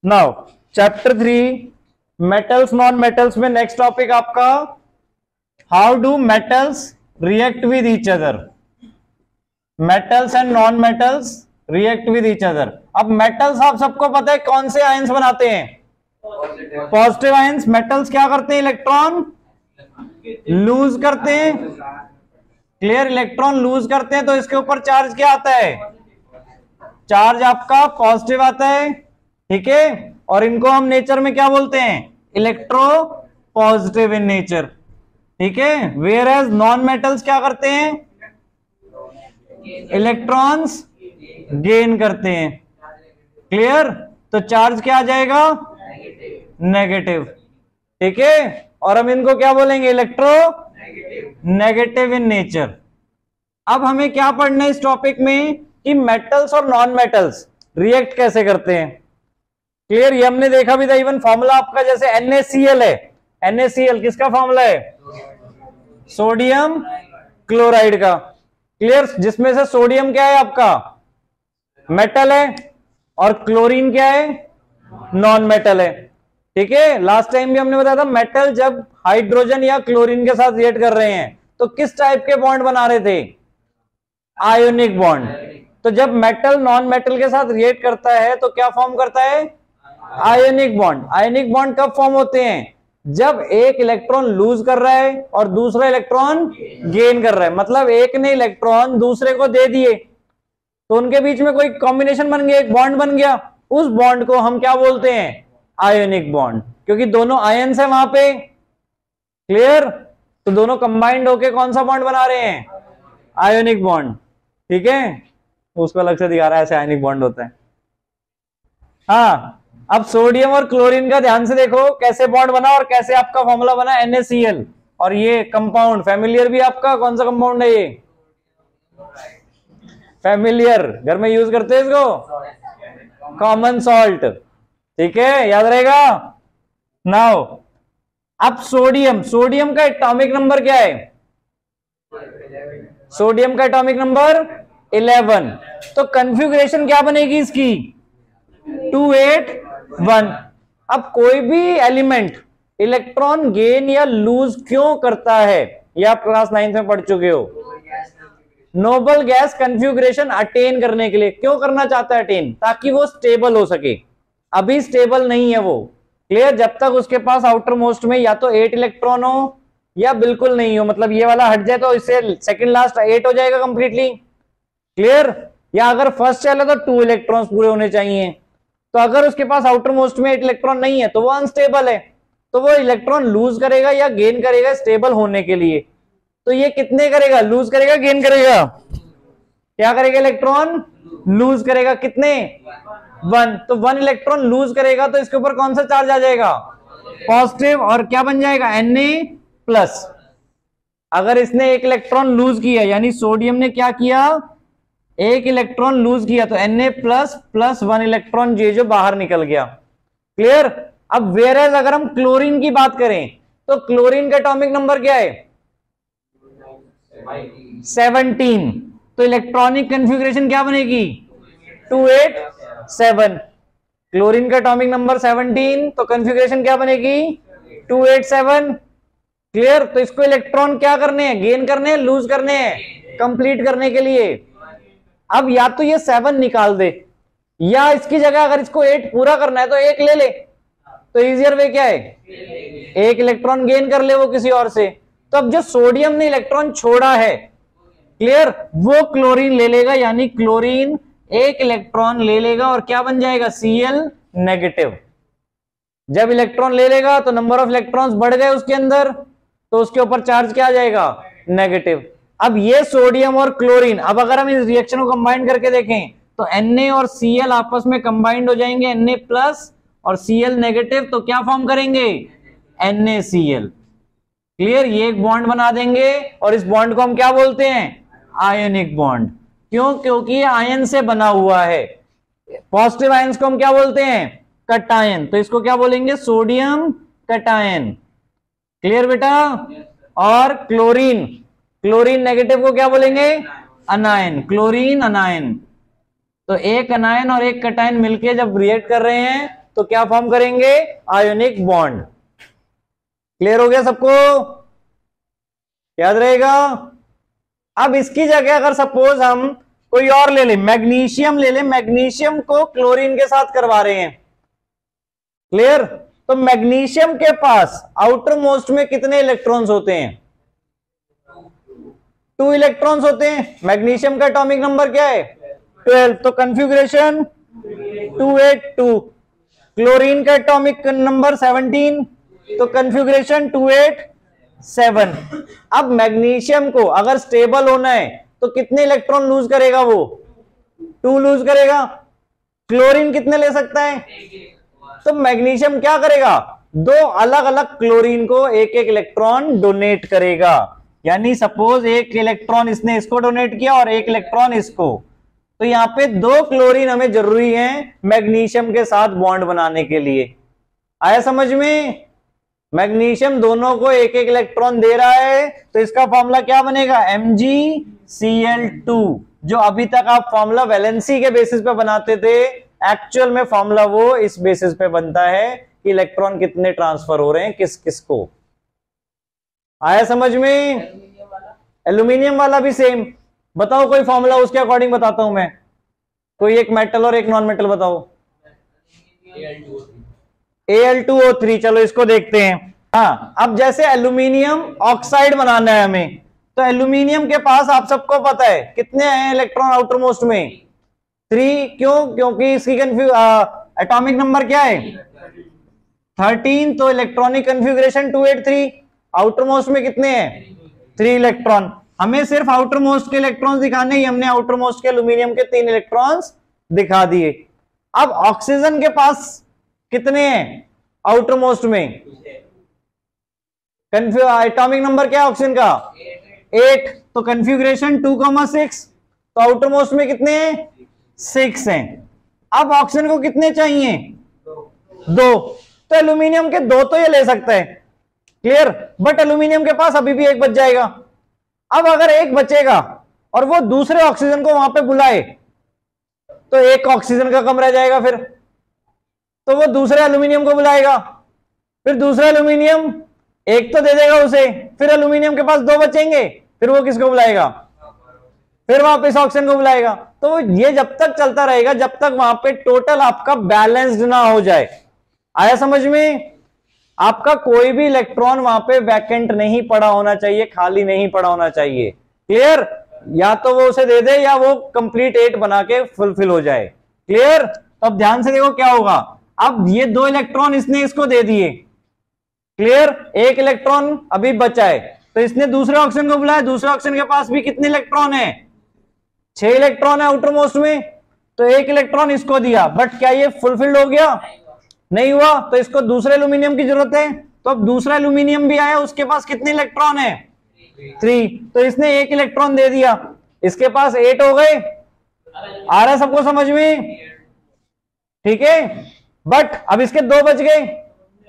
Now chapter 3 metals non metals में next topic आपका how do metals react with each other. Metals and non metals react with each other. अब metals आप सबको पता है कौन से आयंस बनाते हैं, पॉजिटिव आयंस। मेटल्स क्या करते हैं, इलेक्ट्रॉन लूज करते हैं। क्लियर, इलेक्ट्रॉन लूज करते हैं तो इसके ऊपर चार्ज क्या आता है, चार्ज आपका पॉजिटिव आता है, ठीक है। और इनको हम नेचर में क्या बोलते हैं, इलेक्ट्रो पॉजिटिव इन नेचर, ठीक है। वेयर एज नॉन मेटल्स क्या करते हैं, इलेक्ट्रॉन्स गेन करते हैं। क्लियर, तो चार्ज क्या आ जाएगा, नेगेटिव, ठीक है। और हम इनको क्या बोलेंगे, इलेक्ट्रो नेगेटिव इन नेचर। अब हमें क्या पढ़ना है इस टॉपिक में कि मेटल्स और नॉन मेटल्स रिएक्ट कैसे करते हैं। क्लियर, ये हमने देखा भी था। इवन फॉर्मूला आपका जैसे NaCl है, NaCl किसका फॉर्मूला है, सोडियम क्लोराइड का। क्लियर, जिसमें से सोडियम क्या है आपका मेटल है और क्लोरीन क्या है नॉन मेटल है, ठीक है। लास्ट टाइम भी हमने बताया था मेटल जब हाइड्रोजन या क्लोरीन के साथ रिएक्ट कर रहे हैं तो किस टाइप के बॉन्ड बना रहे थे, आयोनिक बॉन्ड। तो जब मेटल नॉन मेटल के साथ रिएक्ट करता है तो क्या फॉर्म करता है, आयोनिक बॉन्ड। आयोनिक बॉन्ड कब फॉर्म होते हैं, जब एक इलेक्ट्रॉन लूज कर रहा है और दूसरा इलेक्ट्रॉन गेन कर रहा है। मतलब एक ने इलेक्ट्रॉन दूसरे को दे दिए तो उनके बीच में कोई कॉम्बिनेशन बन गया, एक बॉन्ड बन गया। उस बॉन्ड को हम क्या बोलते हैं, आयोनिक बॉन्ड, क्योंकि दोनों आयंस है वहां पे। क्लियर, तो दोनों कंबाइंड होके कौन सा बॉन्ड बना रहे हैं, आयोनिक बॉन्ड, ठीक है। उसको अलग से दिखा रहा है, ऐसे आयोनिक बॉन्ड होता है। हाँ, अब सोडियम और क्लोरीन का ध्यान से देखो कैसे बॉन्ड बना और कैसे आपका फॉर्मूला बना NaCl। और ये कंपाउंड फैमिलियर भी आपका कौन सा कंपाउंड है, ये फैमिलियर, घर में यूज करते हैं इसको, कॉमन सॉल्ट, ठीक है, याद रहेगा। नाउ अब सोडियम, सोडियम का एटॉमिक नंबर क्या है, सोडियम का एटॉमिक नंबर 11। तो कन्फिगरेशन क्या बनेगी इसकी, 281। अब कोई भी एलिमेंट इलेक्ट्रॉन गेन या लूज क्यों करता है, ये आप क्लास 9 में पढ़ चुके हो। नोबल गैस कन्फिगरेशन अटेन करने के लिए। क्यों करना चाहता है अटेन, ताकि वो स्टेबल हो सके। अभी स्टेबल नहीं है वो। क्लियर, जब तक उसके पास आउटर मोस्ट में या तो 8 इलेक्ट्रॉन हो या बिल्कुल नहीं हो, मतलब ये वाला हट जाए तो इससे सेकंड लास्ट 8 हो जाएगा कंप्लीटली। क्लियर, या अगर फर्स्ट चले तो 2 इलेक्ट्रॉन्स पूरे होने चाहिए। तो अगर उसके पास आउटर मोस्ट में 8 इलेक्ट्रॉन नहीं है तो वो अनस्टेबल है, तो वो इलेक्ट्रॉन लूज करेगा या गेन करेगा स्टेबल होने के लिए। तो ये कितने करेगा, लूज करेगा गेन करेगा, क्या करेगा, इलेक्ट्रॉन लूज करेगा। कितने, 1। तो 1 इलेक्ट्रॉन लूज करेगा तो इसके ऊपर कौन सा चार्ज आ जाएगा, पॉजिटिव, और क्या बन जाएगा, Na+। अगर इसने 1 इलेक्ट्रॉन लूज किया, यानी सोडियम ने क्या किया, 1 इलेक्ट्रॉन लूज किया, तो Na+ प्लस 1 इलेक्ट्रॉन ये जो बाहर निकल गया। क्लियर। अब वेयरएज अगर हम क्लोरीन की बात करें तो क्लोरीन का एटॉमिक नंबर क्या है, 17। तो इलेक्ट्रॉनिक कन्फिगरेशन क्या बनेगी, 287। क्लोरीन का एटॉमिक नंबर 17, तो कन्फिगरेशन क्या बनेगी, 287। क्लियर, तो इसको इलेक्ट्रॉन क्या करने हैं, गेन करने हैं, लूज करने हैं, कंप्लीट करने के लिए। अब या तो ये 7 निकाल दे, या इसकी जगह अगर इसको 8 पूरा करना है तो 1 ले ले, तो इजियर वे क्या है, 1 इलेक्ट्रॉन गेन कर ले वो किसी और से। तो अब जो सोडियम ने इलेक्ट्रॉन छोड़ा है, क्लियर, वो क्लोरीन ले लेगा, यानी क्लोरीन 1 इलेक्ट्रॉन ले लेगा और क्या बन जाएगा, Cl नेगेटिव। जब इलेक्ट्रॉन ले लेगा तो नंबर ऑफ इलेक्ट्रॉन्स बढ़ गए उसके अंदर, तो उसके ऊपर चार्ज क्या आ जाएगा, नेगेटिव। अब ये सोडियम और क्लोरीन, अब अगर हम इस रिएक्शन को कंबाइन करके देखें तो Na और Cl आपस में कंबाइंड हो जाएंगे, Na+ और Cl नेगेटिव, तो क्या फॉर्म करेंगे, NaCl। क्लियर, ये एक बॉन्ड बना देंगे और इस बॉन्ड को हम क्या बोलते हैं, आयोनिक बॉन्ड। क्यों, क्योंकि ये आयन से बना हुआ है। पॉजिटिव आयंस को हम क्या बोलते हैं, कटायन, तो इसको क्या बोलेंगे, सोडियम कटायन। क्लियर बेटा। और क्लोरीन, क्लोरीन नेगेटिव को क्या बोलेंगे, अनायन, क्लोरीन अनायन। तो एक अनायन और एक कटायन मिलके जब रिएक्ट कर रहे हैं तो क्या फॉर्म करेंगे, आयोनिक बॉन्ड। क्लियर हो गया सबको, याद रहेगा। अब इसकी जगह अगर सपोज हम कोई और ले लें, मैग्नीशियम ले लें, मैग्नीशियम को क्लोरीन के साथ करवा रहे हैं। क्लियर, तो मैग्नीशियम के पास आउटर मोस्ट में कितने इलेक्ट्रॉन्स होते हैं, 2 इलेक्ट्रॉन्स होते हैं। मैग्नीशियम का एटॉमिक नंबर क्या है 12, तो कन्फिग्रेशन 282। क्लोरीन का एटॉमिक नंबर 17, तो कन्फिग्रेशन 287। अब मैग्नीशियम को अगर स्टेबल होना है तो कितने इलेक्ट्रॉन लूज करेगा, वो 2 लूज करेगा। क्लोरीन कितने ले सकता है, तो मैग्नीशियम क्या करेगा, 2 अलग अलग क्लोरीन को एक एक इलेक्ट्रॉन डोनेट करेगा। यानी सपोज एक इलेक्ट्रॉन इसने इसको डोनेट किया और एक इलेक्ट्रॉन इसको, तो यहां पे 2 क्लोरीन हमें जरूरी है मैग्नीशियम के साथ बॉन्ड बनाने के लिए। आया समझ में, मैग्नीशियम दोनों को एक एक इलेक्ट्रॉन दे रहा है, तो इसका फॉर्मूला क्या बनेगा, MgCl2। जो अभी तक आप फॉर्मूला वैलेंसी के बेसिस पे बनाते थे, एक्चुअल में फॉर्मूला वो इस बेसिस पे बनता है कि इलेक्ट्रॉन कितने ट्रांसफर हो रहे हैं किस किस को। आया समझ में। एल्यूमिनियम वाला भी सेम, बताओ कोई फॉर्मूला उसके अकॉर्डिंग बताता हूं मैं, कोई एक मेटल और एक नॉन मेटल बताओ। Al2O3, चलो इसको देखते हैं। हाँ, अब जैसे एल्यूमिनियम ऑक्साइड बनाना है हमें, तो एल्यूमिनियम के पास आप सबको पता है कितने हैं इलेक्ट्रॉन आउटर मोस्ट में, 3। क्यों, क्योंकि इसकी एटॉमिक नंबर क्या है 13, तो इलेक्ट्रॉनिक कन्फिग्रेशन 283। आउटर मोस्ट में कितने हैं 3 इलेक्ट्रॉन। हमें सिर्फ आउटर मोस्ट के इलेक्ट्रॉन्स दिखाने ही, हमने आउटर मोस्ट के एल्यूमिनियम के 3 इलेक्ट्रॉन्स दिखा दिए। अब ऑक्सीजन के पास कितने हैं आउटर मोस्ट में, एटॉमिक नंबर क्या है ऑक्सीजन का 8, तो कन्फिग्रेशन 2,6, तो आउटर मोस्ट में कितने हैं 6 हैं। अब ऑक्सीजन को कितने चाहिए 2, तो एल्यूमिनियम के 2 तो ये ले सकता है। क्लियर, बट एल्यूमिनियम के पास अभी भी 1 बच जाएगा। अब अगर 1 बचेगा और वो दूसरे ऑक्सीजन को वहां पे बुलाए, तो 1 ऑक्सीजन का कम रह जाएगा, फिर तो वो दूसरे एल्यूमिनियम को बुलाएगा, फिर दूसरा एल्यूमिनियम 1 तो दे देगा उसे, फिर एल्यूमिनियम के पास 2 बचेंगे, फिर वो किसको बुलाएगा, फिर वापस ऑक्सीजन को बुलाएगा। तो ये जब तक चलता रहेगा जब तक वहां पे टोटल आपका बैलेंस्ड ना हो जाए। आया समझ में, आपका कोई भी इलेक्ट्रॉन वहां पे वैकेंट नहीं पड़ा होना चाहिए, खाली नहीं पड़ा होना चाहिए। क्लियर, या तो वो उसे दे दे या वो कंप्लीट 8 बना के फुलफिल हो जाए। क्लियर, तो अब ध्यान से देखो क्या होगा। अब ये 2 इलेक्ट्रॉन इसने इसको दे दिए। क्लियर, 1 इलेक्ट्रॉन अभी बचा है, तो इसने दूसरे ऑक्सीजन को बुलाया। दूसरे ऑक्सीजन के पास भी कितने इलेक्ट्रॉन है 6 इलेक्ट्रॉन है आउटर मोस्ट में, तो 1 इलेक्ट्रॉन इसको दिया, बट क्या ये फुलफिल्ड हो गया, नहीं हुआ। तो इसको दूसरे एल्यूमिनियम की जरूरत है, तो अब दूसरा एल्यूमिनियम भी आया, उसके पास कितने इलेक्ट्रॉन है 3, तो इसने 1 इलेक्ट्रॉन दे दिया, इसके पास 8 हो गए। आ रहा है सबको समझ में, ठीक है। बट अब इसके 2 बच गए,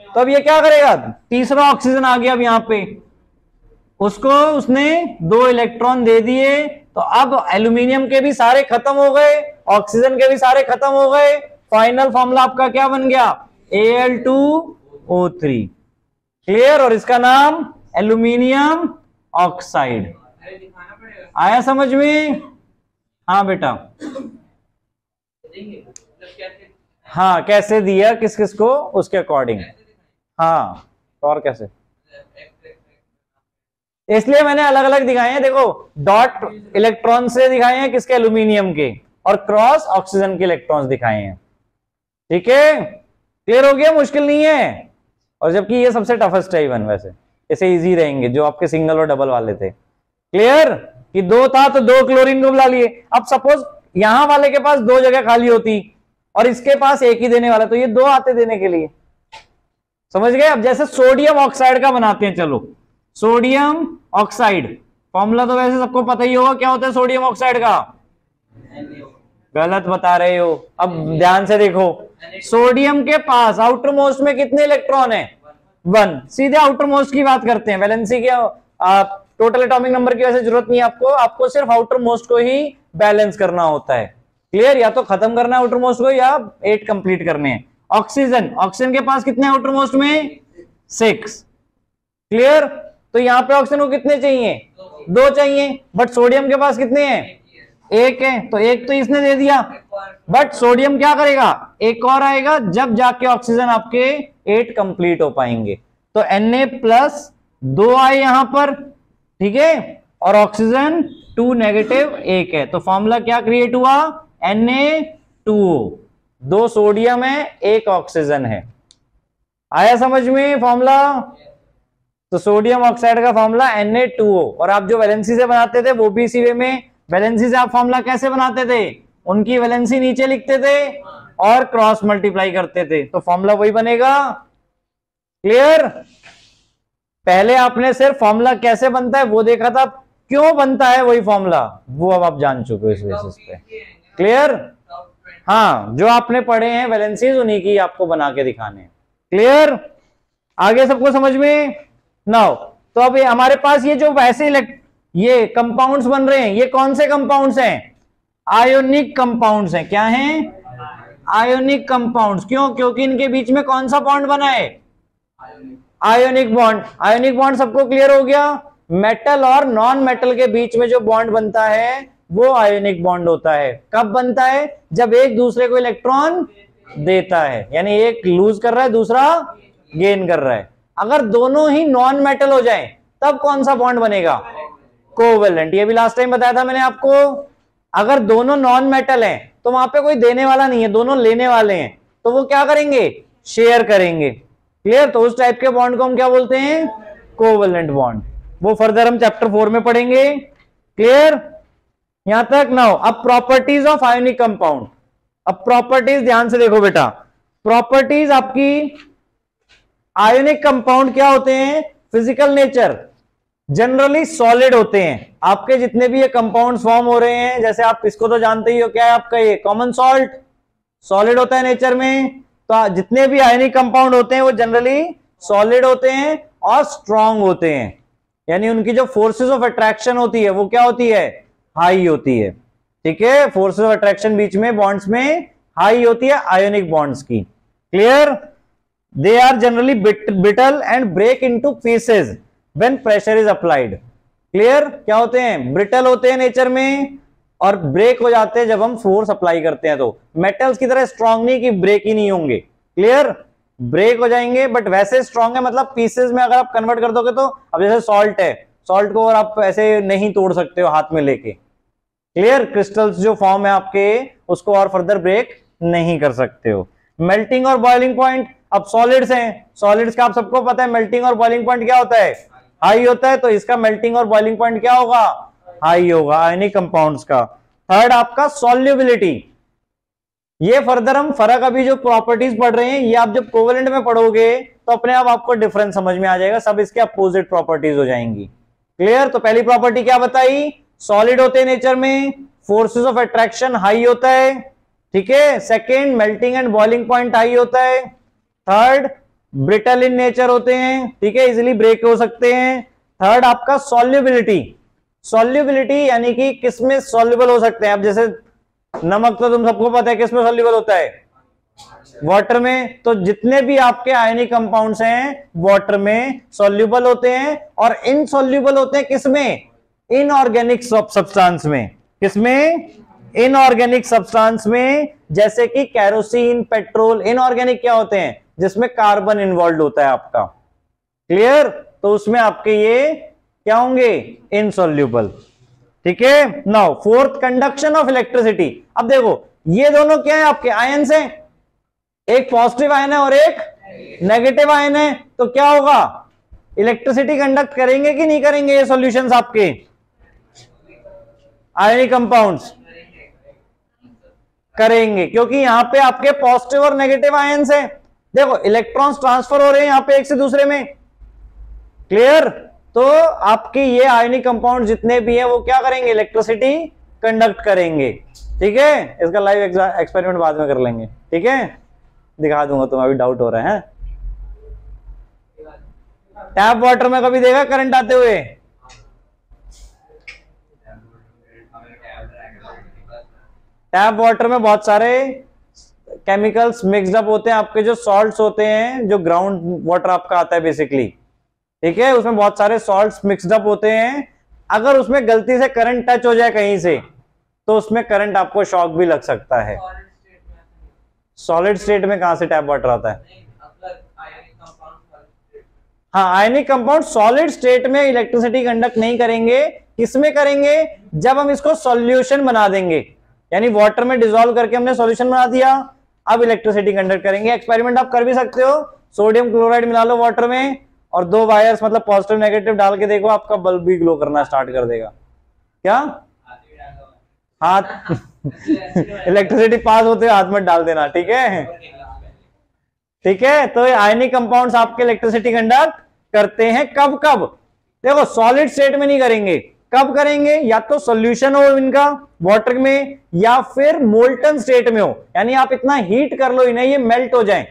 तो अब ये क्या करेगा, तीसरा ऑक्सीजन आ गया अब यहां पे, उसको उसने 2 इलेक्ट्रॉन दे दिए, तो अब एल्यूमिनियम के भी सारे खत्म हो गए, ऑक्सीजन के भी सारे खत्म हो गए। फाइनल फॉर्मूला आपका क्या बन गया Al2O3। क्लियर, और इसका नाम एल्यूमिनियम ऑक्साइड। आया समझ में, हाँ बेटा, हाँ कैसे दिया किस किस को उसके अकॉर्डिंग, हाँ और कैसे, इसलिए मैंने अलग अलग दिखाए हैं। देखो, डॉट इलेक्ट्रॉन से दिखाए हैं किसके, एल्यूमिनियम के, और क्रॉस ऑक्सीजन के इलेक्ट्रॉन्स दिखाए हैं। ठीक है, क्लियर हो गया, मुश्किल नहीं है। और जबकि ये सबसे टफेस्ट है इवन, वैसे ऐसे इजी रहेंगे जो आपके सिंगल और डबल वाले थे। क्लियर, कि 2 था तो 2 क्लोरीन को बुला लिए। अब सपोज यहां वाले के पास 2 जगह खाली होती और इसके पास 1 ही देने वाला, तो ये 2 आते देने के लिए, समझ गए। अब जैसे सोडियम ऑक्साइड का बनाते हैं, चलो सोडियम ऑक्साइड, फॉर्मूला तो वैसे सबको पता ही होगा, क्या होता है सोडियम ऑक्साइड का, गलत बता रहे हो। अब ध्यान से देखो, सोडियम के पास आउटर मोस्ट में कितने इलेक्ट्रॉन है 1, सीधे आउटर मोस्ट की बात करते हैं। वैलेंसी के टोटल एटॉमिक नंबर की वैसे जरूरत नहीं है आपको, आपको सिर्फ आउटर मोस्ट को ही बैलेंस करना होता है। क्लियर, या तो खत्म करना है आउटर मोस्ट को या 8 कंप्लीट करने हैं। ऑक्सीजन, ऑक्सीजन के पास कितने आउटर मोस्ट में 6, क्लियर। तो यहां पे ऑक्सीजन को कितने चाहिए 2 चाहिए, बट सोडियम के पास कितने हैं 1 है, तो 1 तो इसने दे दिया, बट सोडियम क्या करेगा एक और आएगा, जब जाके ऑक्सीजन आपके 8 कंप्लीट हो पाएंगे। तो Na+2 आए यहां पर, ठीक है, और ऑक्सीजन 2 नेगेटिव 1 है, तो फॉर्मूला क्या क्रिएट हुआ Na2O, 2 सोडियम है 1 ऑक्सीजन है। आया समझ में फॉर्मूला। तो सोडियम ऑक्साइड का फॉर्मूला Na2O, और आप जो वैलेंसी से बनाते थे वो भी इसी वे में, वैलेंसी से आप फॉर्मूला कैसे बनाते थे, उनकी वैलेंसी नीचे लिखते थे और क्रॉस मल्टीप्लाई करते थे, तो फॉर्मूला वही बनेगा, क्लियर। पहले आपने सिर्फ फॉर्मूला कैसे बनता है वो देखा था, क्यों बनता है वही फॉर्मूला, वो अब आप जान चुके हो इस बेसिस पे, क्लियर। हाँ, जो आपने पढ़े हैं वैलेंसीज उन्हीं की आपको बना के दिखाने हैं, क्लियर। आगे सबको समझ में नाउ। तो अब हमारे पास ये जो वैसे ये कंपाउंड्स बन रहे हैं, ये कौन से कंपाउंड्स हैं, आयोनिक कंपाउंड्स हैं। क्या हैं, आयोनिक कंपाउंड्स। क्यों, क्योंकि इनके बीच में कौन सा बॉन्ड बना है, आयोनिक बॉन्ड। आयोनिक बॉन्ड सबको क्लियर हो गया। मेटल और नॉन मेटल के बीच में जो बॉन्ड बनता है वो आयोनिक बॉन्ड होता है। कब बनता है, जब एक दूसरे को इलेक्ट्रॉन देता है, यानी एक लूज कर रहा है दूसरा गेन कर रहा है। अगर दोनों ही नॉन मेटल हो जाएं तब कौन सा बॉन्ड बनेगा, कोवेलेंट। ये भी लास्ट टाइम बताया था मैंने आपको। अगर दोनों नॉन मेटल हैं तो वहां पे कोई देने वाला नहीं है, दोनों लेने वाले हैं, तो वो क्या करेंगे, शेयर करेंगे, क्लियर। तो उस टाइप के बॉन्ड को हम क्या बोलते हैं, कोवेलेंट बॉन्ड। वो फर्दर हम चैप्टर 4 में पढ़ेंगे, क्लियर यहां तक। नाउ अब प्रॉपर्टीज ऑफ आयोनिक कंपाउंड। अब प्रॉपर्टीज ध्यान से देखो बेटा, प्रॉपर्टीज आपकी आयोनिक कंपाउंड क्या होते हैं, फिजिकल नेचर जनरली सॉलिड होते हैं। आपके जितने भी ये कंपाउंड्स फॉर्म हो रहे हैं, जैसे आप इसको तो जानते ही हो, क्या है आपका ये कॉमन सॉल्ट, सॉलिड होता है नेचर में। तो जितने भी आयनिक कंपाउंड होते हैं वो जनरली सॉलिड होते हैं और स्ट्रांग होते हैं, यानी उनकी जो फोर्सेस ऑफ अट्रैक्शन होती है वो क्या होती है, हाई होती है, ठीक है। फोर्सेस ऑफ अट्रैक्शन बीच में बॉन्ड्स में हाई होती है आयोनिक बॉन्ड्स की, clear. They are generally brittle and break into pieces when pressure is applied, clear. क्या होते हैं, ब्रिटल होते हैं नेचर में और ब्रेक हो जाते हैं जब हम फोर्स अप्लाई करते हैं। तो मेटल्स की तरह स्ट्रांग नहीं कि ब्रेक ही नहीं होंगे, क्लियर, ब्रेक हो जाएंगे बट वैसे स्ट्रांग है, मतलब पीसेस में अगर आप कन्वर्ट कर दोगे तो, अब जैसे सॉल्ट है, सॉल्ट को और आप ऐसे नहीं तोड़ सकते हो हाथ में लेके, क्लियर। क्रिस्टल्स जो फॉर्म है आपके उसको और फर्दर ब्रेक नहीं कर सकते हो। मेल्टिंग और बॉइलिंग पॉइंट, अब सॉलिड्स हैं, सॉलिड्स का आप सबको पता है मेल्टिंग और बॉइलिंग पॉइंट क्या होता है, हाई होता है, तो इसका मेल्टिंग और बॉइलिंग पॉइंट क्या होगा, हाई होगा आयनिक कंपाउंड्स का। थर्ड आपका सॉल्युबिलिटी, ये फर्दर हम फर्क अभी जो प्रॉपर्टीज पढ़ रहे हैं ये आप जब कोवेलेंट में पढ़ोगे तो अपने आप आपको डिफरेंस समझ में आ जाएगा, सब इसके अपोजिट प्रॉपर्टीज हो जाएंगी, क्लियर। तो पहली प्रॉपर्टी क्या बताई, सॉलिड होते हैं नेचर में, फोर्सेस ऑफ अट्रैक्शन हाई होता है, ठीक है। Second, melting and boiling point high होता है। थर्ड, ब्रिटल इन नेचर होते हैं, ठीक है, इजिली ब्रेक हो सकते हैं। थर्ड आपका सॉल्युबिलिटी, सॉल्युबिलिटी यानी कि किसमें सॉल्युबल हो सकते हैं। अब जैसे नमक तो तुम सबको पता है किसमें सॉल्युबल होता है, वाटर में। तो जितने भी आपके आयनिक कंपाउंड्स हैं वाटर में सॉल्युबल होते हैं और इनसॉल्युबल होते हैं किसमें, इनऑर्गेनिक सब्सटेंस में। किसमें, इनऑर्गेनिक सब्सटेंस में, जैसे कि कैरोसिन, पेट्रोल। इनऑर्गेनिक क्या होते हैं, जिसमें कार्बन इन्वॉल्व होता है आपका, क्लियर। तो उसमें आपके ये क्या होंगे, इनसॉल्युबल, ठीक है। Now fourth, conduction of electricity. अब देखो ये दोनों क्या है आपके, आयन्स हैं, एक पॉजिटिव आयन है और एक नेगेटिव आयन है, तो क्या होगा, इलेक्ट्रिसिटी कंडक्ट करेंगे कि नहीं करेंगे ये सॉल्यूशंस आपके आयनिक कंपाउंड्स, करेंगे, क्योंकि यहां पे आपके पॉजिटिव और नेगेटिव आयन्स हैं। देखो इलेक्ट्रॉन्स ट्रांसफर हो रहे हैं यहां पे एक से दूसरे में, क्लियर। तो आपके ये आयनिक कंपाउंड जितने भी हैं वो क्या करेंगे, इलेक्ट्रिसिटी कंडक्ट करेंगे, ठीक है। इसका लाइव एक्सपेरिमेंट बाद में कर लेंगे, ठीक है, दिखा दूंगा, तुम्हें अभी डाउट हो रहा है। टैप वाटर में कभी देखा करंट आते हुए, टैप वाटर में बहुत सारे केमिकल्स मिक्सड अप होते हैं, आपके जो सॉल्ट्स होते हैं, जो ग्राउंड वाटर आपका आता है बेसिकली, ठीक है, उसमें बहुत सारे सॉल्ट्स मिक्सड अप होते हैं। अगर उसमें गलती से करंट टच हो जाए कहीं से तो उसमें करंट आपको शॉक भी लग सकता है। सॉलिड स्टेट में कहां से टैप वाटर आता है? हाँ, आयनिक कंपाउंड सॉलिड स्टेट में इलेक्ट्रिसिटी कंडक्ट नहीं करेंगे। किसमें करेंगे? जब हम इसको सॉल्यूशन बना देंगे, यानी वाटर में डिसॉल्व करके हमने सॉल्यूशन बना दिया, अब इलेक्ट्रिसिटी कंडक्ट करेंगे। एक्सपेरिमेंट आप कर भी सकते हो, सोडियम क्लोराइड मिला लो वाटर में और 2 वायर्स मतलब पॉजिटिव नेगेटिव डाल के देखो, आपका बल्ब भी ग्लो करना स्टार्ट कर देगा। क्या हाथ इलेक्ट्रिसिटी पास होते हुए हाथ में डाल देना, ठीक है, ठीक है। तो आयनिक कंपाउंड्स आपके इलेक्ट्रिसिटी कंडक्ट करते हैं। कब कब? देखो, सॉलिड स्टेट में नहीं करेंगे। कब करेंगे? या तो सॉल्यूशन हो इनका वाटर में, या फिर मोल्टन स्टेट में हो, यानी आप इतना हीट कर लो इन्हें ये मेल्ट हो जाए,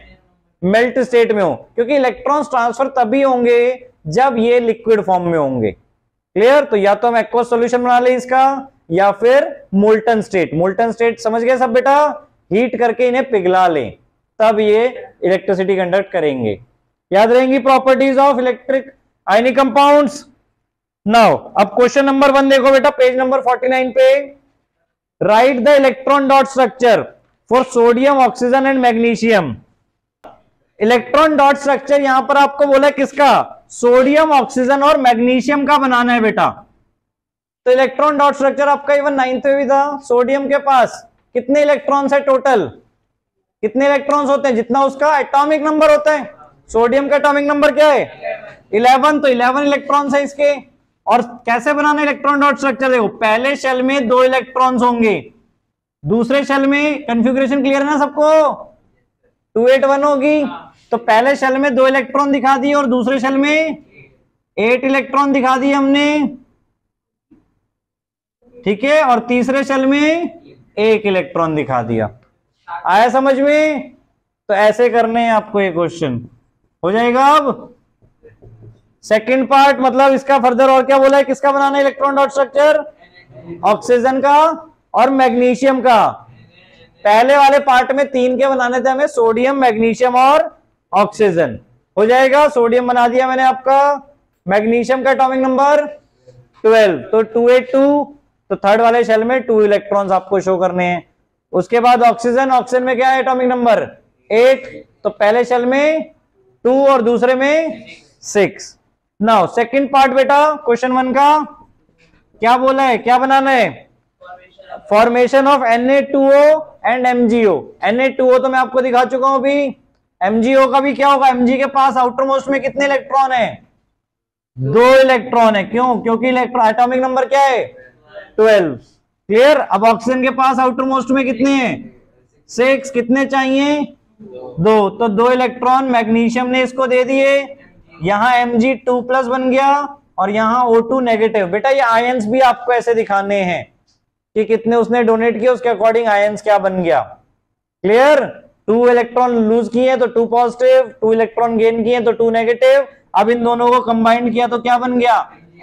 मेल्ट स्टेट में हो, क्योंकि इलेक्ट्रॉन्स ट्रांसफर तभी होंगे जब ये लिक्विड फॉर्म में होंगे। क्लियर? तो या तो हम एक्वस सॉल्यूशन बना ले इसका, या फिर मोल्टन स्टेट। मोल्टन स्टेट समझ गए सब बेटा? हीट करके इन्हें पिघला लें, तब ये इलेक्ट्रिसिटी कंडक्ट करेंगे। याद रहेंगी properties of electric ionic compounds. Now अब क्वेश्चन नंबर 1 देखो बेटा, पेज नंबर 49 पे। Right the electron dot structure for sodium, oxygen and magnesium. Electron dot structure यहां पर आपको बोला है किसका? सोडियम, ऑक्सीजन और मैग्नीशियम का बनाना है बेटा। तो इलेक्ट्रॉन डॉट स्ट्रक्चर आपका इवन 9th में भी था। सोडियम के पास कितने इलेक्ट्रॉन्स है टोटल? कितने इलेक्ट्रॉन्स होते हैं? जितना उसका एटॉमिक नंबर होता है। सोडियम का एटॉमिक नंबर क्या है? 11, तो 11 इलेक्ट्रॉन्स है इसके। और कैसे बनाना इलेक्ट्रॉन डॉट स्ट्रक्चर? देखो, पहले शेल में 2 इलेक्ट्रॉन्स होंगे, दूसरे शेल में, कंफ्यूग्रेशन क्लियर है ना सबको? 281 होगी। तो पहले शेल में 2 इलेक्ट्रॉन दिखा दिए और दूसरे शेल में 8 इलेक्ट्रॉन दिखा दिए हमने, ठीक है, और तीसरे शेल में 1 इलेक्ट्रॉन दिखा दिया। आया समझ में? तो ऐसे करने हैं आपको ये क्वेश्चन, हो जाएगा। अब सेकंड पार्ट, मतलब इसका फर्दर और क्या बोला है, किसका बनाना है इलेक्ट्रॉन डॉट स्ट्रक्चर? ऑक्सीजन का और मैग्नीशियम का। पहले वाले पार्ट में 3 के बनाने थे हमें, सोडियम, मैग्नीशियम और ऑक्सीजन। हो जाएगा। सोडियम बना दिया मैंने आपका, मैग्नीशियम का एटॉमिक नंबर 12, तो 282, तो थर्ड वाले शेल में 2 इलेक्ट्रॉन्स आपको शो करने हैं। उसके बाद ऑक्सीजन, ऑक्सीजन में क्या है एटॉमिक नंबर? 8, तो पहले शेल में 2 और दूसरे में 6। नाउ सेकंड पार्ट बेटा क्वेश्चन 1 का क्या बोला है, क्या बनाना है? Formation of Na2O and MgO। Na2O तो मैं आपको दिखा चुका हूं अभी। MgO का भी क्या होगा? Mg के पास आउटर मोस्ट में कितने इलेक्ट्रॉन है? 2 इलेक्ट्रॉन है। क्यों? क्योंकि एटॉमिक नंबर क्या है? 12। क्लियर? अब ऑक्सीजन के पास आउटर मोस्ट में कितने हैं? 6। कितने चाहिए? 2, तो 2 इलेक्ट्रॉन मैग्नीशियम ने इसको दे दिए। यहां Mg2+ बन गया और यहां O2 नेगेटिव। बेटा ये आयंस भी आपको ऐसे दिखाने हैं कि कितने उसने डोनेट किए, उसके अकॉर्डिंग आयंस क्या बन गया। क्लियर? 2 इलेक्ट्रॉन लूज किए तो 2 पॉजिटिव, 2 इलेक्ट्रॉन गेन किए तो 2 नेगेटिव। अब इन दोनों को कंबाइंड किया तो क्या बन गया?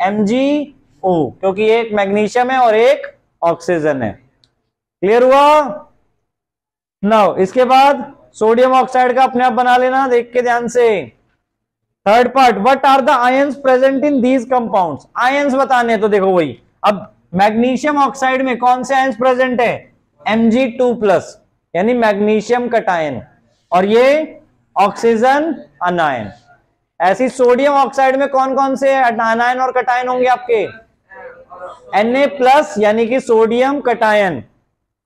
MgO, क्योंकि एक मैग्नीशियम है और एक ऑक्सीजन है। क्लियर हुआ? नाउ इसके बाद सोडियम ऑक्साइड का अपने आप बना लेना, देख के ध्यान से। Third part, what are the ions present in these compounds. Ions बताने, तो देखो वही, अब मैग्नीशियम ऑक्साइड में कौन से आयंस प्रेजेंट है? Mg2+, यानी मैग्नीशियम कटायन, और ये ऑक्सीजन अनायन। ऐसी सोडियम ऑक्साइड में कौन कौन से अनायन और कटायन होंगे आपके? Na+, यानी कि सोडियम कटायन।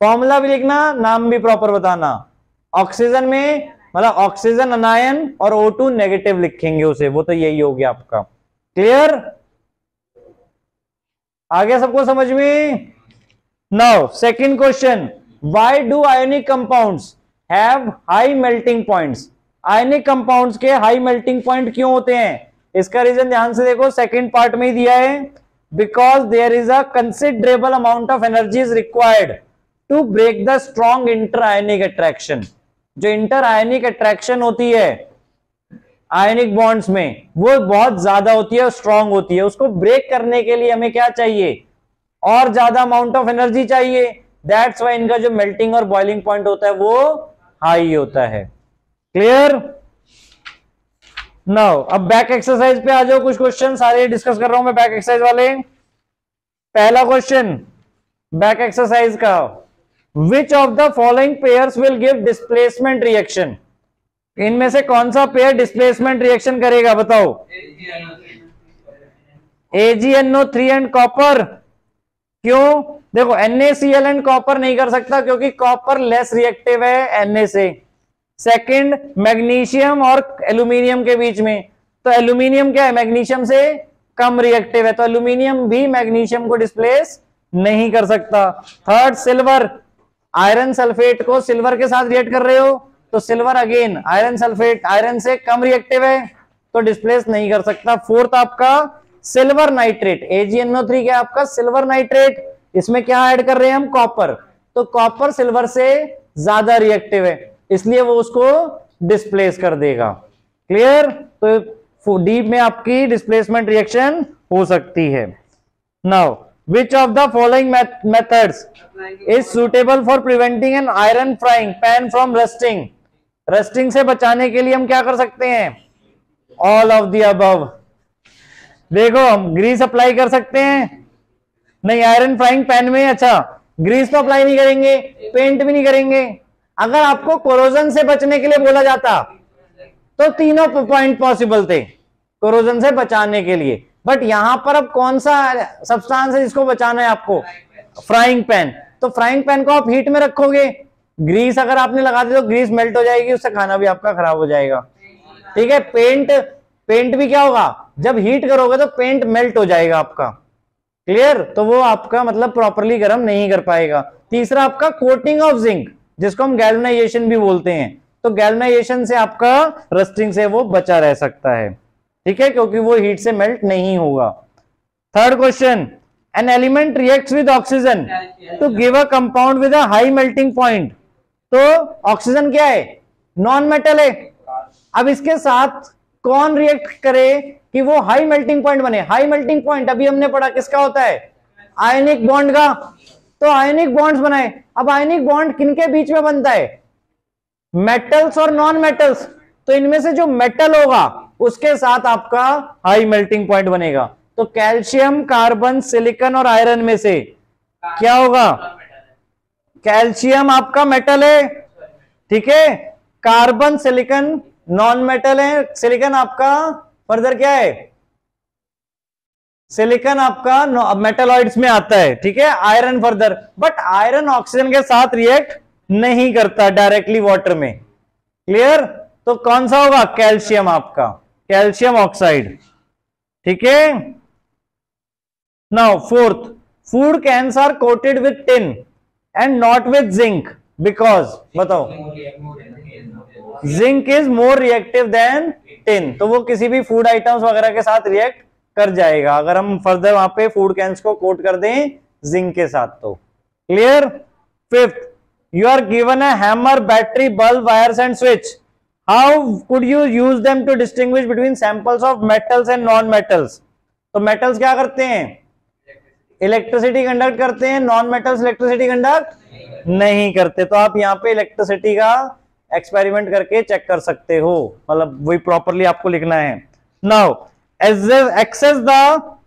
फॉर्मूला भी लिखना, नाम भी प्रॉपर बताना। ऑक्सीजन में मतलब ऑक्सीजन अनायन और O2 नेगेटिव लिखेंगे उसे, वो तो यही हो गया आपका। क्लियर? आगे सबको समझ में? Now second question, why do ionic compounds have high melting points. Ionic compounds के हाई मेल्टिंग पॉइंट क्यों होते हैं? इसका रीजन ध्यान से देखो, सेकंड पार्ट में ही दिया है। Because there is a considerable amount of energy is required to break the strong inter ionic attraction. जो इंटर आयनिक अट्रैक्शन होती है आयनिक बॉन्ड्स में, वो बहुत ज्यादा होती है, स्ट्रॉन्ग होती है। उसको ब्रेक करने के लिए हमें क्या चाहिए? और ज्यादा अमाउंट ऑफ एनर्जी चाहिए। दैट्स वाई इनका जो मेल्टिंग और बॉइलिंग पॉइंट होता है वो हाई होता है। क्लियर? नाउ अब बैक एक्सरसाइज पे आ जाओ। कुछ क्वेश्चन सारे डिस्कस कर रहा हूं मैं बैक एक्सरसाइज वाले। पहला क्वेश्चन बैक एक्सरसाइज का, which of the following pairs will give displacement reaction? इनमें से कौन सा पेयर डिस्प्लेसमेंट रिएक्शन करेगा बताओ? AgNO3 and copper. क्यों? देखो NaCl एंड कॉपर नहीं कर सकता क्योंकि कॉपर लेस रिएक्टिव है Na से। सेकंड, मैग्नीशियम और एल्यूमिनियम के बीच में, तो एल्यूमिनियम क्या है? मैग्नीशियम से कम रिएक्टिव है, तो एल्यूमिनियम भी मैग्नीशियम को डिस्प्लेस नहीं कर सकता। थर्ड, सिल्वर, आयरन सल्फेट को सिल्वर के साथ रिएक्ट कर रहे हो तो silver again iron sulphate iron से कम रिएक्टिव है तो डिस्प्लेस नहीं कर सकता। फोर्थ आपका सिल्वर नाइट्रेट, AgNO3 क्या आपका? Silver nitrate. इसमें क्या ऐड कर रहे हैं हम? कॉपर। तो कॉपर सिल्वर से ज्यादा रिएक्टिव है इसलिए वो उसको डिस्प्लेस कर देगा। क्लियर? तो डी में आपकी डिस्प्लेसमेंट रिएक्शन हो सकती है। Now which of the following methods is suitable for preventing an iron frying pan from rusting? Rusting से बचाने के लिए हम क्या कर सकते हैं? All of the above. देखो हम ग्रीस अप्लाई कर सकते हैं, नहीं आयरन फ्राइंग पैन में। अच्छा, ग्रीस तो अप्लाई नहीं करेंगे, पेंट भी नहीं करेंगे। अगर आपको कोरोजन से बचने के लिए बोला जाता तो तीनों पॉइंट पॉसिबल थे कोरोजन से बचाने के लिए, बट यहां पर अब कौन सा सब्सटेंस है जिसको बचाना है आपको? Frying pan. तो फ्राइंग पैन को आप हीट में रखोगे, ग्रीस अगर आपने लगा दी तो ग्रीस मेल्ट हो जाएगी, उससे खाना भी आपका खराब हो जाएगा। ठीक है, पेंट भी क्या होगा? जब हीट करोगे तो पेंट मेल्ट हो जाएगा आपका। क्लियर? तो वो आपका मतलब प्रॉपरली गर्म नहीं कर पाएगा। तीसरा आपका कोटिंग ऑफ जिंक, जिसको हम गैल्वेनाइजेशन भी बोलते हैं, तो गैल्वेनाइजेशन से आपका रस्टिंग से वो बचा रह सकता है। ठीक है, क्योंकि वो हीट से मेल्ट नहीं होगा। Third question, an element reacts with oxygen to give a compound with a high melting point. तो ऑक्सीजन क्या है? नॉन मेटल है। अब इसके साथ कौन रिएक्ट करे कि वो हाई मेल्टिंग पॉइंट बने? हाई मेल्टिंग पॉइंट अभी हमने पढ़ा किसका होता है? आयनिक बॉन्ड का। तो आयनिक बॉन्ड्स बनाए। अब आयनिक बॉन्ड किनके बीच में बनता है? मेटल्स और नॉन मेटल्स। तो इनमें से जो मेटल होगा उसके साथ आपका हाई मेल्टिंग पॉइंट बनेगा। तो कैल्शियम, कार्बन, सिलिकॉन और आयरन में से क्या होगा? कैल्शियम आपका मेटल है, ठीक है, कार्बन सिलिकॉन नॉन मेटल है, सिलिकॉन आपका फर्दर क्या है? सिलिकॉन आपका मेटलॉइड्स में आता है, ठीक है, iron further. But iron oxygen के साथ रिएक्ट नहीं करता डायरेक्टली वाटर में। क्लियर? तो कौन सा होगा? कैल्शियम आपका, कैल्शियम ऑक्साइड। ठीक है। Now fourth, food cans are coated with tin and not with zinc because, बताओ, zinc is more reactive than tin. तो वो किसी भी फूड आइटम्स वगैरह के साथ रिएक्ट कर जाएगा अगर हम फर्दर वहां पे फूड कैन्स को कोट कर दें जिंक के साथ तो। Clear? Fifth, you are given a hammer, battery, bulb, wires and switch. How could you use them to distinguish between samples of metals and non metals? तो metals क्या करते हैं? इलेक्ट्रिसिटी कंडक्ट करते हैं, नॉन मेटल्स इलेक्ट्रिसिटी कंडक्ट नहीं करते। तो आप यहाँ पे इलेक्ट्रिसिटी का एक्सपेरिमेंट करके चेक कर सकते हो, मतलब वही प्रॉपरली आपको लिखना है। Now assess the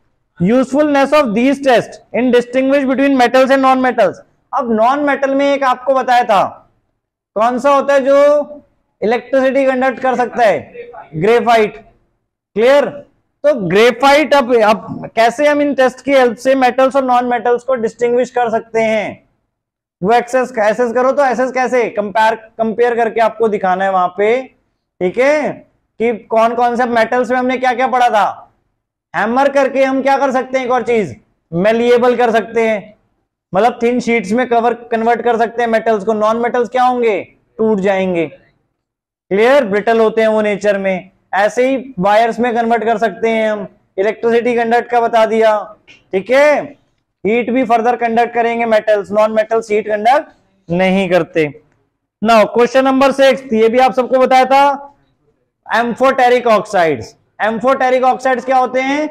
usefulness of these test in distinguish between metals and non metals. अब नॉन मेटल में एक आपको बताया था, कौन सा होता है जो इलेक्ट्रिसिटी कंडक्ट कर सकता है? ग्रेफाइट। क्लियर? तो ग्रेफाइट, अब कैसे हम इन टेस्ट की हेल्प से मेटल्स और नॉन मेटल्स को डिस्टिंग्विश कर सकते हैं? वो एसेस करो। तो एसेस कैसे? कंपेयर करके आपको दिखाना है वहां पे, ठीक है, कि कौन कौन से मेटल्स में हमने क्या क्या पढ़ा था। हैमर करके हम क्या कर सकते हैं? एक और चीज, मेलिएबल कर सकते हैं, मतलब थिन शीट्स में कन्वर्ट कर सकते हैं मेटल्स को। नॉन मेटल्स क्या होंगे? टूट जाएंगे। क्लियर? ब्रिटल होते हैं वो नेचर में। ऐसे ही वायर्स में कन्वर्ट कर सकते हैं हम। इलेक्ट्रिसिटी कंडक्ट का बता दिया, ठीक है। हीट भी फर्दर कंडक्ट करेंगे metals, non metals heat conduct नहीं करते। नाउ क्वेश्चन नंबर 6, ये भी आप सबको बताया था, एम्फोटेरिक ऑक्साइड्स। एम्फोटेरिक ऑक्साइड्स क्या होते हैं?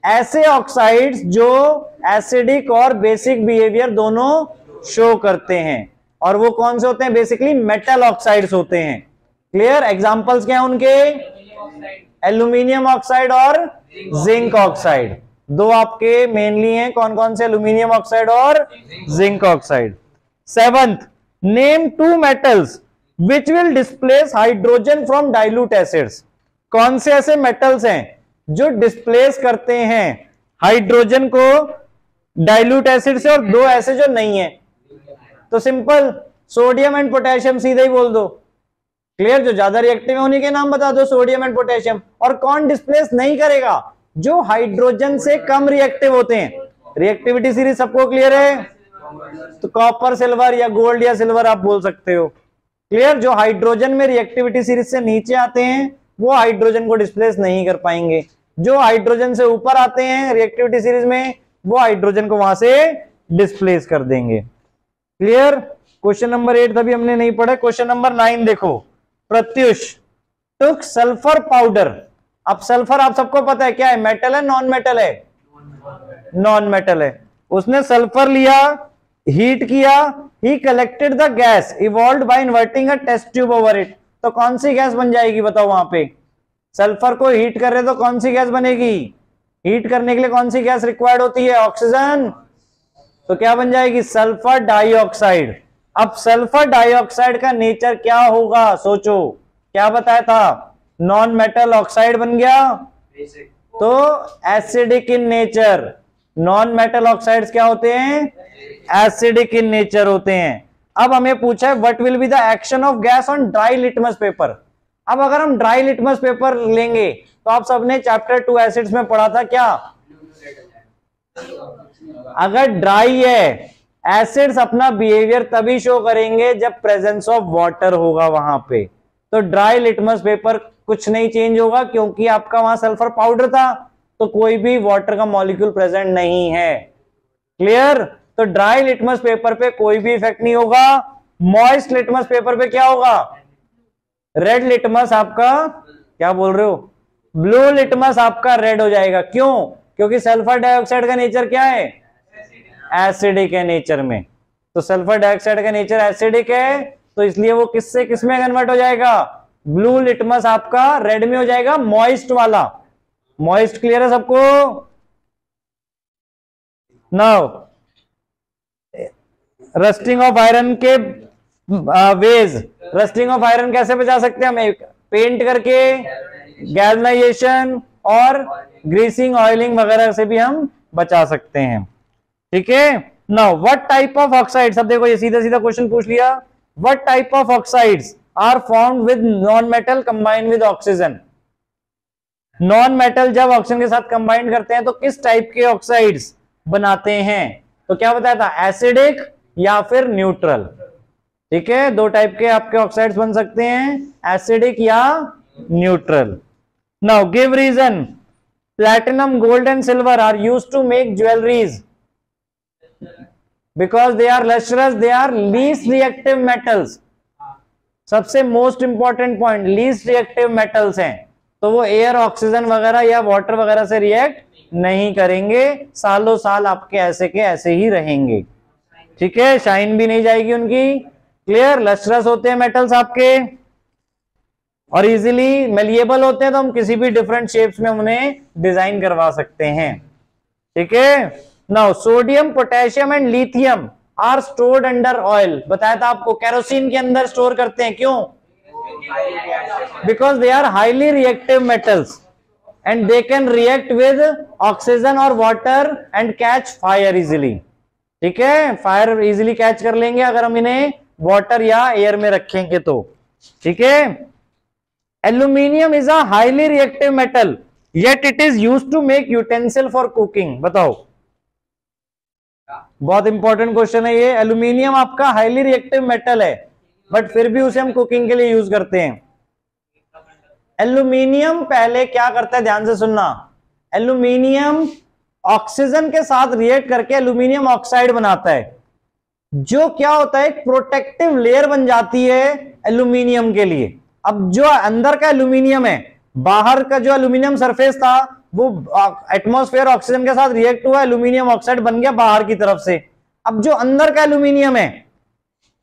ऐसे ऑक्साइड्स जो एसिडिक और बेसिक बिहेवियर दोनों शो करते हैं। और वो कौन से होते हैं? बेसिकली मेटल ऑक्साइड्स होते हैं। क्लियर? एग्जांपल्स क्या हैं उनके? एल्यूमिनियम ऑक्साइड और जिंक ऑक्साइड, दो आपके मेनली हैं। कौन कौन से? एल्यूमिनियम ऑक्साइड और zinc oxide. Seventh, name two metals which will displace hydrogen from dilute acids. कौन से ऐसे मेटल्स हैं जो डिस्प्लेस करते हैं हाइड्रोजन को डाइल्यूट एसिड से, और दो ऐसे जो नहीं है? तो सिंपल, सोडियम एंड पोटेशियम सीधे ही बोल दो। क्लियर? जो ज्यादा रिएक्टिव है उन्हीं के नाम बता दो, सोडियम एंड पोटेशियम। और कौन डिस्प्लेस नहीं करेगा? जो हाइड्रोजन से कम रिएक्टिव होते हैं। रिएक्टिविटी सीरीज सबको क्लियर है? तो कॉपर सिल्वर या गोल्ड या सिल्वर आप बोल सकते हो। क्लियर? जो हाइड्रोजन में रिएक्टिविटी सीरीज से नीचे आते हैं वो हाइड्रोजन को डिस्प्लेस नहीं कर पाएंगे। जो हाइड्रोजन से ऊपर आते हैं रिएक्टिविटी सीरीज में वो हाइड्रोजन को वहां से डिस्प्लेस कर देंगे। क्लियर? क्वेश्चन नंबर 8 अभी हमने नहीं पढ़ा। क्वेश्चन नंबर 9 देखो। Pratyush took sulphur powder. अब सल्फर आप सबको पता है क्या है? मेटल है, नॉन मेटल है? नॉन मेटल है। उसने सल्फर लिया, हीट किया, he collected the gas evolved by inverting a test tube over it. तो कौन सी गैस बन जाएगी बताओ? वहां पे सल्फर को हीट कर रहे तो कौन सी गैस बनेगी? हीट करने के लिए कौन सी गैस रिक्वायर्ड होती है? ऑक्सीजन। तो क्या बन जाएगी? Sulphur dioxide. अब सल्फर डाइऑक्साइड का नेचर क्या होगा? सोचो, क्या बताया था? नॉन मेटल ऑक्साइड बन गया, तो acidic in nature. Non metal oxides क्या होते हैं? एसिडिक इन नेचर होते हैं। अब हमें पूछा है what will be the action of gas on dry litmus paper. अब अगर हम ड्राई लिटमस पेपर लेंगे तो आप सबने चैप्टर 2 एसिड्स में पढ़ा था क्या? अगर ड्राई है, एसिड्स अपना बिहेवियर तभी शो करेंगे जब प्रेजेंस ऑफ वाटर होगा वहां पे। तो ड्राई लिटमस पेपर कुछ नहीं चेंज होगा क्योंकि आपका वहां सल्फर पाउडर था, तो कोई भी वाटर का मॉलिक्यूल प्रेजेंट नहीं है। क्लियर? तो ड्राई लिटमस पेपर पे कोई भी इफेक्ट नहीं होगा। मॉइस्ट लिटमस पेपर पे क्या होगा? रेड लिटमस आपका, क्या बोल रहे हो? ब्लू लिटमस आपका रेड हो जाएगा। क्यों? क्योंकि सल्फर डाइऑक्साइड का नेचर क्या है? एसिडिक है नेचर में। तो सल्फर डाइऑक्साइड का नेचर एसिडिक है, तो इसलिए वो किससे किसमें कन्वर्ट हो जाएगा? ब्लू लिटमस आपका रेड में हो जाएगा, मॉइस्ट वाला। मॉइस्ट क्लियर है सबको? नाउ रस्टिंग ऑफ आयरन के वेज। रस्टिंग ऑफ आयरन कैसे बचा सकते हैं हम? पेंट करके, गैल्वनाइजेशन और ग्रीसिंग, ऑयलिंग वगैरह से भी हम बचा सकते हैं। ठीक है? Now what type of oxides. अब देखो ये सीधा सीधा क्वेश्चन पूछ लिया। What type of oxides are formed with non metal combined with oxygen. Non metal जब ऑक्सीजन के साथ कंबाइंड करते हैं तो किस टाइप के ऑक्साइड्स बनाते हैं? तो क्या बताया था? एसिडिक या फिर न्यूट्रल। ठीक है? दो टाइप के आपके ऑक्साइड्स बन सकते हैं, एसिडिक या neutral. Now give reason. Platinum, gold and silver are used to make jewelleries because they are lustrous, they are least reactive metals. सबसे most important point, least reactive metals हैं, तो वो एयर, ऑक्सीजन वगैरह या water वगैरह से react नहीं करेंगे। सालों साल आपके ऐसे के ऐसे ही रहेंगे। ठीक है? शाइन भी नहीं जाएगी उनकी। क्लियर? लस्ट्रस होते हैं मेटल्स आपके और इजीली मेलिएबल होते हैं, तो हम किसी भी डिफरेंट शेप्स में उन्हें डिजाइन करवा सकते हैं। ठीक है? Now sodium, potassium and lithium are stored under oil. बताया था आपको, केरोसिन के अंदर स्टोर करते हैं। क्यों? Because they are highly reactive metals and they can react with oxygen और water and catch fire easily. ठीक है? फायर इजिली कैच कर लेंगे अगर हम इन्हें वाटर या एयर में रखेंगे तो। ठीक है? Aluminium is a highly reactive metal yet it is used to make utensil for cooking. बताओ, बहुत इंपॉर्टेंट क्वेश्चन है ये। एल्यूमिनियम आपका हाईली रिएक्टिव मेटल है बट फिर भी उसे हम कुकिंग के लिए यूज करते हैं। एल्यूमिनियम पहले क्या करता है, ध्यान से सुनना। एल्यूमिनियम ऑक्सीजन के साथ रिएक्ट करके एल्यूमिनियम ऑक्साइड बनाता है, जो क्या होता है, एक प्रोटेक्टिव लेयर बन जाती है एल्यूमिनियम के लिए। अब जो अंदर का एल्यूमिनियम है, बाहर का जो एल्यूमिनियम सरफेस था वो एटमॉस्फेयर ऑक्सीजन के साथ रिएक्ट हुआ, एल्यूमिनियम ऑक्साइड बन गया बाहर की तरफ से। अब जो अंदर का एल्यूमिनियम है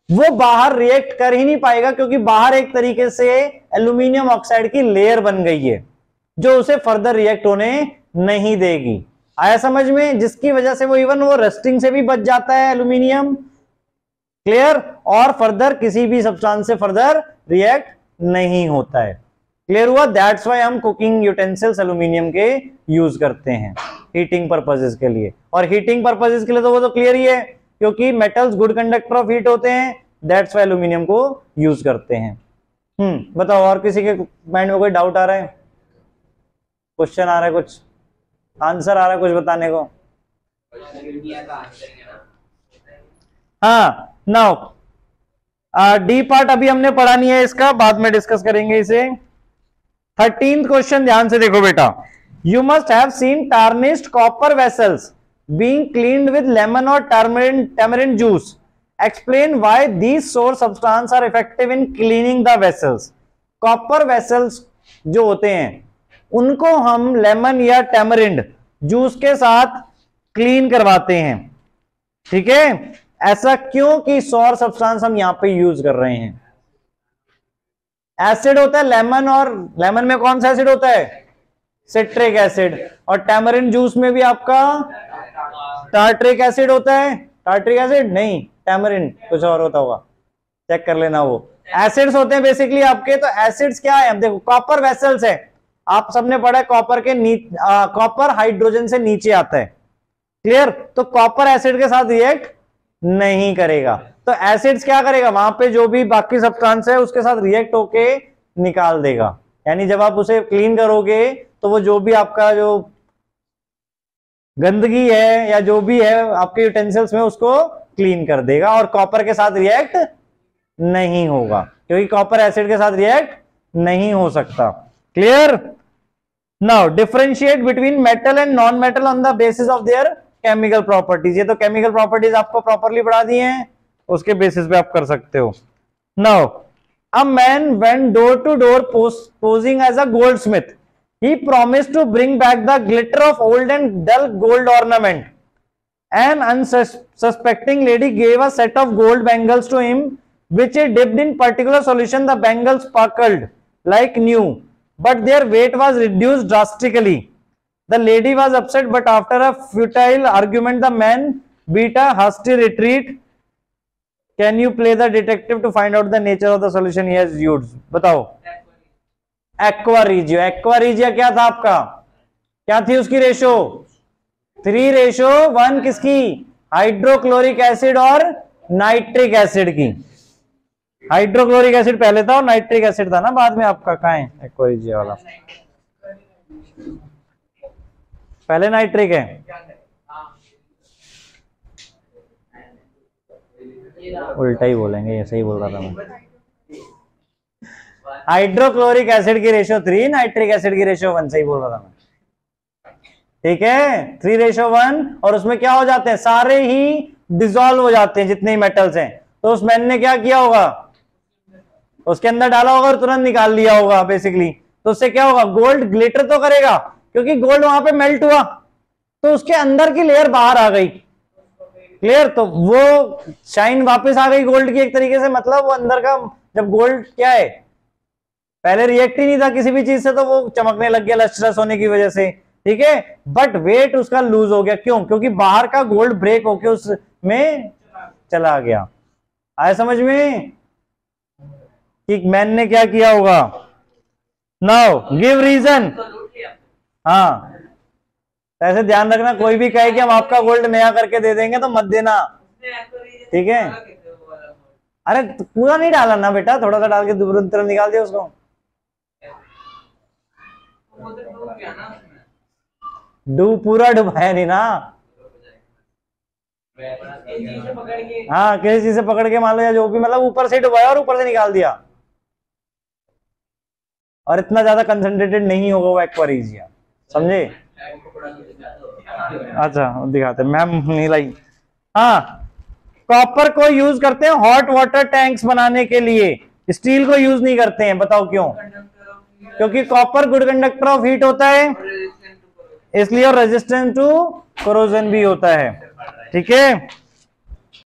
वो बाहर रिएक्ट कर ही नहीं पाएगा, क्योंकि बाहर एक तरीके से एल्यूमिनियम ऑक्साइड की लेयर बन गई है जो उसे फर्दर रिएक्ट होने नहीं देगी। आया समझ में? जिसकी वजह से वो इवन वो रस्टिंग से भी बच जाता है एल्यूमिनियम। क्लियर? और फर्दर किसी भी सब्सटेंस से फर्दर रिएक्ट नहीं होता है। क्लियर हुआ? दैट्स वाई हम कुकिंग यूटेंसिल्स एल्यूमिनियम के यूज करते हैं हीटिंग पर्पसेस के लिए। और हीटिंग पर्पसेस के लिए तो वो तो क्लियर ही है, क्योंकि metals good conductor of heat होते हैं, दैट्स वाई एल्यूमिनियम को यूज करते हैं। बताओ, और किसी के माइंड में कोई डाउट आ रहा है, क्वेश्चन आ रहा है, कुछ आंसर आ रहा है कुछ बताने को? हाँ, नाउ डी पार्ट अभी हमने पढ़ा नहीं है, इसका बाद में डिस्कस करेंगे इसे। 13th क्वेश्चन ध्यान से देखो बेटा। You must have seen tarnished copper vessels being cleaned with lemon और tamarind juice. Explain why these sour substance are effective in cleaning the vessels. Copper vessels जो होते हैं उनको हम लेमन या टैमरिंड जूस के साथ क्लीन करवाते हैं। ठीक है? ऐसा क्यों कि सौर सब्सटेंस हम यहां पे यूज कर रहे हैं। एसिड होता है लेमन, और लेमन में कौन सा एसिड होता है? Citric acid. और टैमरिंड जूस में भी आपका टार्ट्रिक एसिड होता है। टार्ट्रिक एसिड नहीं, टैमरिंड कुछ और होता होगा, चेक कर लेना। वो एसिड्स होते हैं बेसिकली आपके। तो एसिड्स क्या है? देखो, कॉपर वेसल्स है, आप सबने पढ़ा है कॉपर के कॉपर हाइड्रोजन से नीचे आता है। क्लियर? तो कॉपर एसिड के साथ रिएक्ट नहीं करेगा। तो एसिड्स क्या करेगा? वहां पे जो भी बाकी सब्सटेंस है उसके साथ रिएक्ट होके निकाल देगा। यानी जब आप उसे क्लीन करोगे तो वो जो भी आपका जो गंदगी है या जो भी है आपके यूटेंसिल्स में उसको क्लीन कर देगा, और कॉपर के साथ रिएक्ट नहीं होगा, क्योंकि कॉपर एसिड के साथ रिएक्ट नहीं हो सकता। Clear? Now differentiate between metal and non metal on the basis of their chemical properties. ये तो केमिकल प्रॉपर्टीज आपको प्रॉपरली पढ़ा दी हैं, उसके बेसिस पे आप कर सकते हो। Now a man went door to door posing as a goldsmith. He promised to bring back the glitter of old and dull gold ornament. An unsuspecting lady gave a set of gold bangles to him, which he dipped in particular solution. The bangles sparkled like new, but their weight was reduced drastically. The lady was upset, but after a futile argument, the man beat a hasty retreat. Can you play the detective to find out the nature of the solution he has used? बताओ। Aqua regio. Aqua regia क्या था आपका? क्या थी उसकी ratio? 3:1 किसकी? Hydrochloric acid और nitric acid की। हाइड्रोक्लोरिक एसिड पहले था और नाइट्रिक एसिड था ना बाद में आपका। कहाँ है एक्वा रीजिया वाला? पहले नाइट्रिक है, उल्टा ही बोलेंगे, ऐसे ही बोल रहा था मैं। हाइड्रोक्लोरिक एसिड की रेशो 3, नाइट्रिक एसिड की रेशो 1, सही बोल रहा था मैं। ठीक है? 3:1, और उसमें क्या हो जाते हैं? सारे ही डिसॉल्व हो जाते हैं जितने ही मेटल्स हैं। तो उस मैन ने क्या किया होगा? उसके अंदर डाला होगा और तुरंत निकाल लिया होगा बेसिकली। तो उससे क्या होगा? गोल्ड ग्लिटर तो करेगा, क्योंकि गोल्ड वहां पे मेल्ट हुआ तो उसके अंदर की लेयर बाहर आ गई। क्लियर? तो वो शाइन वापस आ गई गोल्ड की एक तरीके से। मतलब वो अंदर का जब गोल्ड क्या है, पहले रिएक्ट ही नहीं था किसी भी चीज से, तो वो चमकने लग गया लस्ट्रस होने की वजह से। ठीक है? बट वेट उसका लूज हो गया। क्यों? क्योंकि बाहर का गोल्ड ब्रेक होके उसमें चला गया। आया समझ में कि मैन ने क्या किया होगा? Now give reason. हाँ, ऐसे ध्यान रखना, कोई भी कहे कि हम आपका गोल्ड नया करके दे देंगे तो मत देना। ठीक है? अरे पूरा नहीं डाला ना बेटा, थोड़ा सा डाल के तुरंत निकाल दिया उसको। पूरा डुबाया नहीं ना। हाँ, किसी चीज से पकड़ के मान लो या जो भी, मतलब ऊपर से डुबाया और ऊपर से निकाल दिया, और इतना ज्यादा कंसंट्रेटेड नहीं होगा वो एक्वा रीजिया। समझे? अच्छा दिखाते, मैम नहीं लाई। हाँ, कॉपर को यूज करते हैं हॉट वाटर टैंक्स बनाने के लिए, स्टील को यूज नहीं करते हैं। बताओ क्यों? क्योंकि copper good conductor of heat होता है इसलिए, और रेजिस्टेंट टू कोरोजन भी होता है। ठीक है?